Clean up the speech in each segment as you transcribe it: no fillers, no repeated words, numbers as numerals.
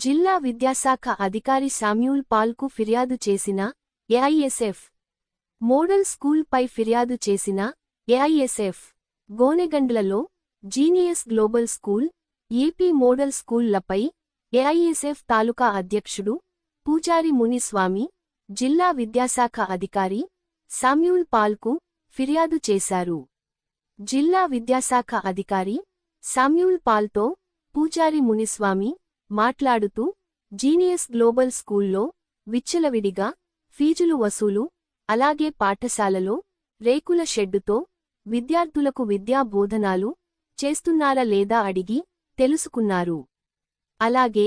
జిల్లా విద్యాశాఖ అధికారి శామ్యూల్ పాల్కు ఫిర్యాదు చేసిన ఏఐఎస్ఎఫ్ మోడల్ స్కూల్పై ఫిర్యాదు చేసిన ఏఐఎస్ఎఫ్ గోనెగండ్లలో genius global school AP model స్కూళ్లపై ఏఐఎస్ఎఫ్ తాలూకా అధ్యక్షుడు పూజారి మునిస్వామి జిల్లా విద్యాశాఖ అధికారి శామ్యూల్ పాల్కు ఫిర్యాదు చేశారు. జిల్లా విద్యాశాఖ అధికారి శామ్యూల్ పాల్తో పూజారి మునిస్వామి మాట్లాడుతూ జీనియస్ గ్లోబల్ స్కూల్లో విచ్చలవిడిగా ఫీజులు వసూలు, అలాగే పాఠశాలలో రేకుల షెడ్డుతో విద్యార్థులకు విద్యా బోధనాలు చేస్తున్నారా లేదా అడిగి తెలుసుకున్నారు. అలాగే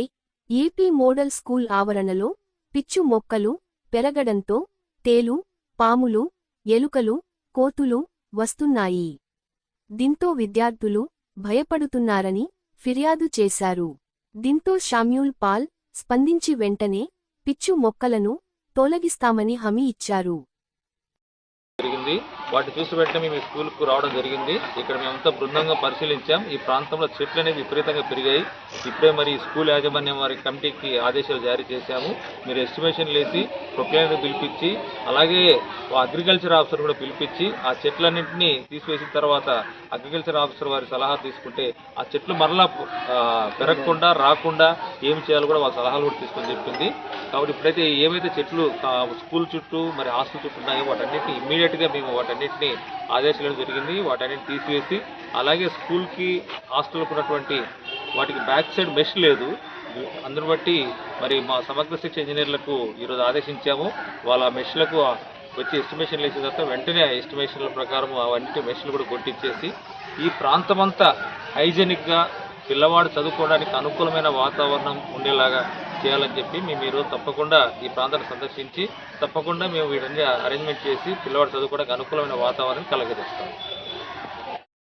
ఏపీ మోడల్ స్కూల్ ఆవరణలో పిచ్చు మొక్కలు పెరగడంతో తేలు, పాములు, ఎలుకలు, కోతులు వస్తున్నాయి. దీంతో విద్యార్థులు భయపడుతున్నారని ఫిర్యాదు చేశారు. దీంతో శామ్యూల్ పాల్ స్పందించి వెంటనే పిచ్చు మొక్కలను తొలగిస్తామని హామీ ఇచ్చారు. వాటిని చూసి వెంటనే మేము స్కూల్కు రావడం జరిగింది. ఇక్కడ మేమంతా బృందంగా పరిశీలించాం. ఈ ప్రాంతంలో చెట్లు అనేవి విపరీతంగా పెరిగాయి. ఇప్పుడే మరి స్కూల్ యాజమాన్యం వారి కమిటీకి ఆదేశాలు జారీ చేశాము. మీరు ఎస్టిమేషన్ వేసి ప్రొక్లైనర్ పిలిపించి, అలాగే అగ్రికల్చర్ ఆఫీసర్ కూడా పిలిపించి ఆ చెట్లన్నింటినీ తీసివేసిన తర్వాత అగ్రికల్చర్ ఆఫీసర్ వారి సలహా తీసుకుంటే ఆ చెట్లు మరలా పెరగకుండా రాకుండా ఏం చేయాలో కూడా వాళ్ళ సలహాలు కూడా తీసుకొని చెప్పింది. కాబట్టి ఇప్పుడైతే ఏవైతే చెట్లు స్కూల్ చుట్టూ మరి హాస్టల్ చుట్టూ ఉన్నాయో వాటన్నిటిని ఇమ్మీడియట్గా మేము వాటన్నిటిని ఆదేశాలు జరిగింది. వాటన్నిటిని తీసివేసి, అలాగే స్కూల్కి హాస్టల్కి ఉన్నటువంటి వాటికి బ్యాక్ సైడ్ మెష్ లేదు. అందును బట్టి మరి మా సమగ్ర శిక్ష ఇంజనీర్లకు ఈరోజు ఆదేశించాము. వాళ్ళ మెష్లకు వచ్చి ఎస్టిమేషన్లు వేసిన తర్వాత వెంటనే ఎస్టిమేషన్ల ప్రకారం అవన్నీ మెషిన్లు కూడా కొట్టించేసి ఈ ప్రాంతమంతా హైజెనిక్గా పిల్లవాడు చదువుకోవడానికి అనుకూలమైన వాతావరణం ఉండేలాగా చేయాలని చెప్పి మేము ఈరోజు తప్పకుండా ఈ ప్రాంతాన్ని సందర్శించి తప్పకుండా మేము వీటన్ని అరేంజ్మెంట్ చేసి పిల్లవాడు చదువుకోవడానికి అనుకూలమైన వాతావరణం కలగజేస్తాం.